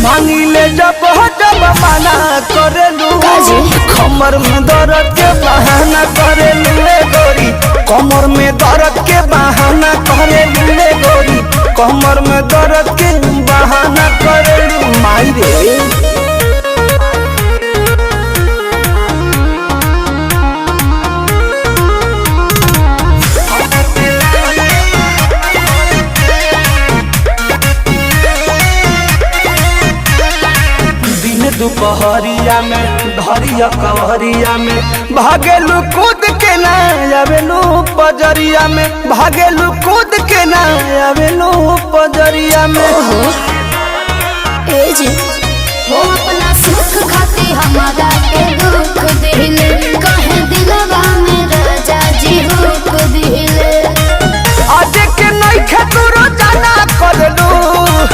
मांगिले जब मना करेलू कमर में दर्द के बहाना करेलू गोरी कमर में दर्द के बहाना करेलू गोरी कमर में दर्द के बहाना करेलू माई रे। दुपहरिया में धरिया कवरिया में भागेलू कूद के ना आवेलू पजरिया में भागेलू कूद के ना आवेलू पजरिया में ए जी हो अपना सुख खाती हमारा के दुख दिले कहे दिलवा में राजा जी हुक दिले आज के नहीं खेतुरो जाना करलू